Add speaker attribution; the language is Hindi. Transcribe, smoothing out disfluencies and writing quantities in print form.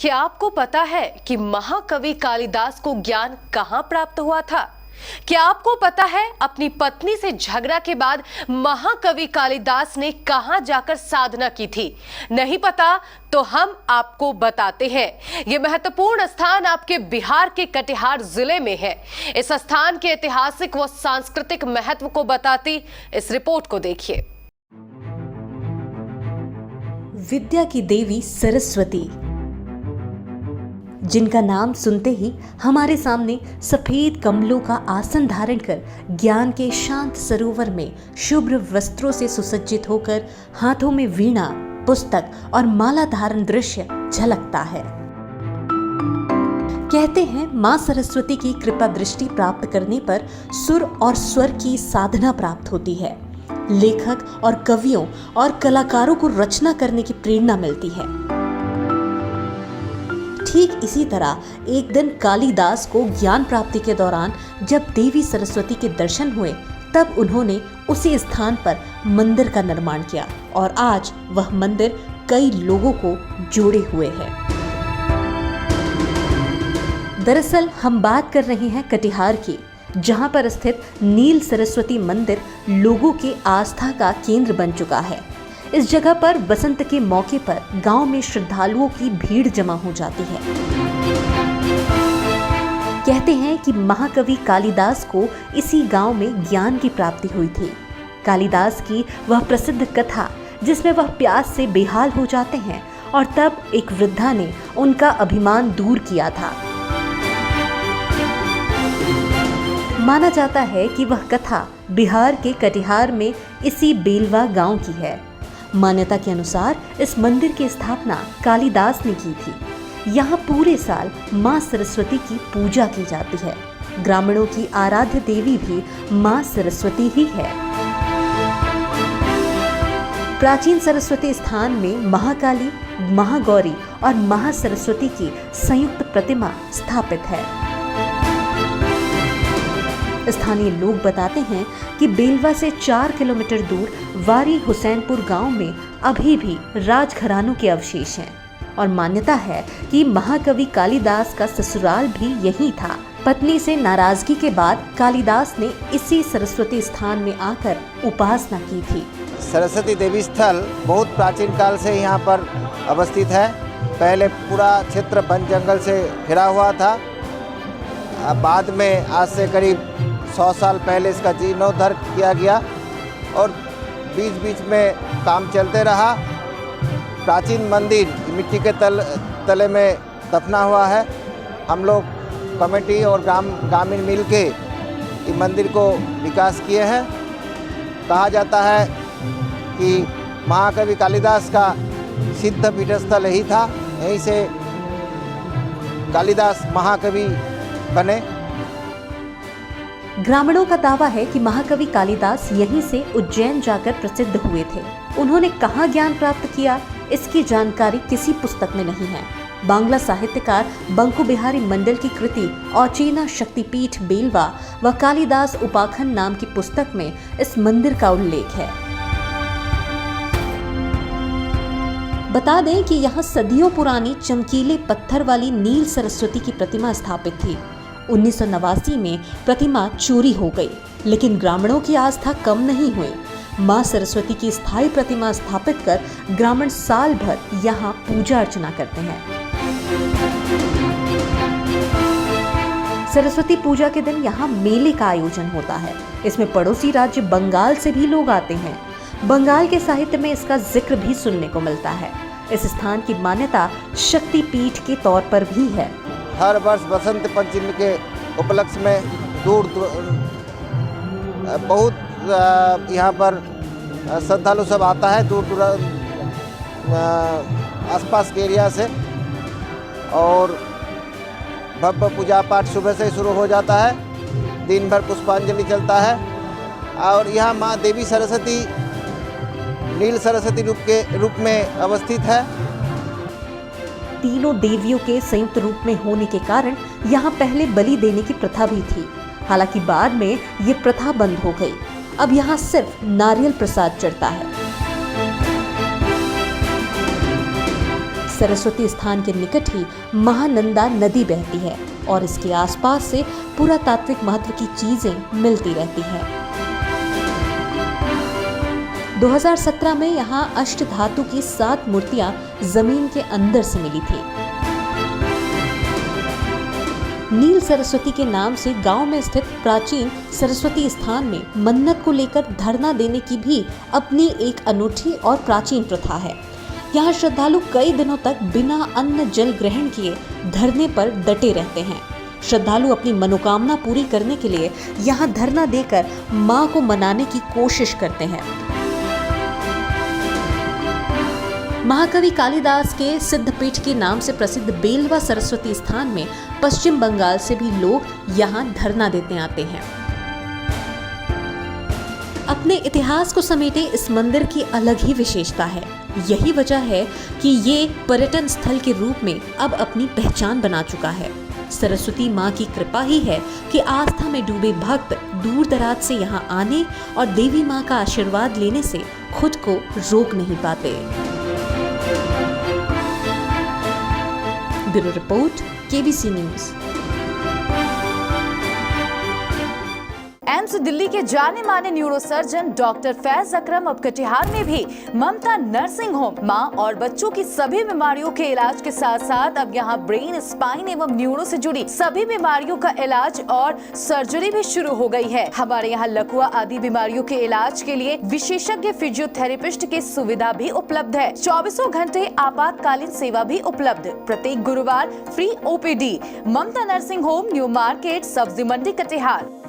Speaker 1: क्या आपको पता है कि महाकवि कालिदास को ज्ञान कहां प्राप्त हुआ था? क्या आपको पता है अपनी पत्नी से झगड़ा के बाद महाकवि कालिदास ने कहां जाकर साधना की थी? नहीं पता तो हम आपको बताते हैं। यह महत्वपूर्ण स्थान आपके बिहार के कटिहार जिले में है। इस स्थान के ऐतिहासिक व सांस्कृतिक महत्व को बताती इस रिपोर्ट को देखिए।
Speaker 2: विद्या की देवी सरस्वती, जिनका नाम सुनते ही हमारे सामने सफेद कमलों का आसन धारण कर ज्ञान के शांत सरोवर में शुभ्र वस्त्रों से सुसज्जित होकर हाथों में वीणा, पुस्तक और माला धारण दृश्य झलकता है। कहते हैं मां सरस्वती की कृपा दृष्टि प्राप्त करने पर सुर और स्वर की साधना प्राप्त होती है। लेखक और कवियों और कलाकारों को रचना करने की प्रेरणा मिलती है। ठीक इसी तरह एक दिन कालिदास को ज्ञान प्राप्ति के दौरान जब देवी सरस्वती के दर्शन हुए, तब उन्होंने उसी स्थान पर मंदिर का निर्माण किया और आज वह मंदिर कई लोगों को जोड़े हुए है। दरअसल हम बात कर रहे हैं कटिहार की, जहां पर स्थित नील सरस्वती मंदिर लोगों के आस्था का केंद्र बन चुका है। इस जगह पर बसंत के मौके पर गांव में श्रद्धालुओं की भीड़ जमा हो जाती है। कहते हैं कि महाकवि कालिदास को इसी गांव में ज्ञान की प्राप्ति हुई थी। कालिदास की वह प्रसिद्ध कथा जिसमें वह प्यास से बेहाल हो जाते हैं और तब एक वृद्धा ने उनका अभिमान दूर किया था। माना जाता है कि वह कथा बिहार के कटिहार में इसी बेलवा गांव की है। मान्यता के अनुसार इस मंदिर की स्थापना कालिदास ने की थी। यहाँ पूरे साल मां सरस्वती की पूजा की जाती है। ग्रामीणों की आराध्य देवी भी मां सरस्वती ही है। प्राचीन सरस्वती स्थान में महाकाली, महागौरी और महासरस्वती की संयुक्त प्रतिमा स्थापित है। स्थानीय लोग बताते हैं कि बेलवा से 4 किलोमीटर दूर वारी हुसैनपुर गांव में अभी भी राजघरानों के अवशेष हैं और मान्यता है कि महाकवि कालिदास का ससुराल भी यहीं था। पत्नी से नाराजगी के बाद कालिदास ने इसी सरस्वती स्थान में आकर उपासना की थी।
Speaker 3: सरस्वती देवी स्थल बहुत प्राचीन काल से यहाँ पर अवस्थित है। पहले पूरा क्षेत्र वन जंगल से घिरा हुआ था। बाद में आज से करीब 100 साल पहले इसका जीर्णोद्धार किया गया और बीच बीच में काम चलते रहा। प्राचीन मंदिर मिट्टी के तले में दफना हुआ है। हम लोग कमेटी और ग्रामीण मिल के इस मंदिर को विकास किए हैं। कहा जाता है कि महाकवि कालिदास का सिद्ध पीठस्थल यही था। यहीं से कालिदास महाकवि बने।
Speaker 2: ग्रामीणों का दावा है कि महाकवि कालिदास यहीं से उज्जैन जाकर प्रसिद्ध हुए थे। उन्होंने कहाँ ज्ञान प्राप्त किया, इसकी जानकारी किसी पुस्तक में नहीं है। बांग्ला साहित्यकार बंकु बिहारी मंडल की कृति औचीना शक्तिपीठ बेलवा व कालिदास उपाखंड नाम की पुस्तक में इस मंदिर का उल्लेख है। बता दें कि यहाँ सदियों पुरानी चमकीले पत्थर वाली नील सरस्वती की प्रतिमा स्थापित थी। 1989 में प्रतिमा चोरी हो गई, लेकिन ग्रामीणों की आस्था कम नहीं हुई। मां सरस्वती की स्थायी प्रतिमा स्थापित कर ग्रामीण साल भर यहाँ पूजा अर्चना करते हैं। सरस्वती पूजा के दिन यहाँ मेले का आयोजन होता है। इसमें पड़ोसी राज्य बंगाल से भी लोग आते हैं। बंगाल के साहित्य में इसका जिक्र भी सुनने को मिलता है। इस स्थान की मान्यता शक्तिपीठ के तौर पर भी है।
Speaker 3: हर वर्ष बसंत पंचमी के उपलक्ष्य में बहुत यहाँ पर श्रद्धालु सब आता है, दूर आसपास के एरिया से। और भव्य पूजा पाठ सुबह से शुरू हो जाता है। दिन भर पुष्पांजलि चलता है। और यहाँ माँ देवी सरस्वती नील सरस्वती रूप में अवस्थित है।
Speaker 2: तीनों देवियों के संयुक्त रूप में होने के कारण यहाँ पहले बलि देने की प्रथा भी थी। हालांकि बाद में ये प्रथा बंद हो गई। अब यहाँ सिर्फ नारियल प्रसाद चढ़ता है। सरस्वती स्थान के निकट ही महानंदा नदी बहती है और इसके आसपास से पुरातात्विक महत्व की चीजें मिलती रहती हैं। 2017 में यहाँ अष्टधातु की 7 मूर्तियां जमीन के अंदर से मिली थी। नील सरस्वती के नाम से गांव में स्थित प्राचीन सरस्वती स्थान में मन्नत को लेकर धरना देने की भी अपनी एक अनूठी और प्राचीन प्रथा है। यहाँ श्रद्धालु कई दिनों तक बिना अन्न जल ग्रहण किए धरने पर डटे रहते हैं। श्रद्धालु अपनी मनोकामना पूरी करने के लिए यहाँ धरना देकर मां को मनाने की कोशिश करते हैं। महाकवि कालिदास के सिद्धपीठ के नाम से प्रसिद्ध बेलवा सरस्वती स्थान में पश्चिम बंगाल से भी लोग यहाँ धरना देते आते हैं। अपने इतिहास को समेटे इस मंदिर की अलग ही विशेषता है। यही वजह है कि ये पर्यटन स्थल के रूप में अब अपनी पहचान बना चुका है। सरस्वती माँ की कृपा ही है कि आस्था में डूबे भक्त दूर दराज से यहाँ आने और देवी माँ का आशीर्वाद लेने से खुद को रोक नहीं पाते। Bureau report, KBC news.
Speaker 4: AIIMS Delhi के जाने माने न्यूरोसर्जन डॉक्टर फैज अकरम अब कटिहार में भी ममता नर्सिंग होम मां और बच्चों की सभी बीमारियों के इलाज के साथ साथ अब यहां ब्रेन, स्पाइन एवं न्यूरो से जुड़ी सभी बीमारियों का इलाज और सर्जरी भी शुरू हो गई है। हमारे यहां लकवा आदि बीमारियों के इलाज के लिए विशेषज्ञ फिजियोथेरेपिस्ट की सुविधा भी उपलब्ध है। 24 घंटे आपातकालीन सेवा भी उपलब्ध। प्रत्येक गुरुवार फ्री ओपीडी। ममता नर्सिंग होम, न्यू मार्केट, सब्जी मंडी, कटिहार।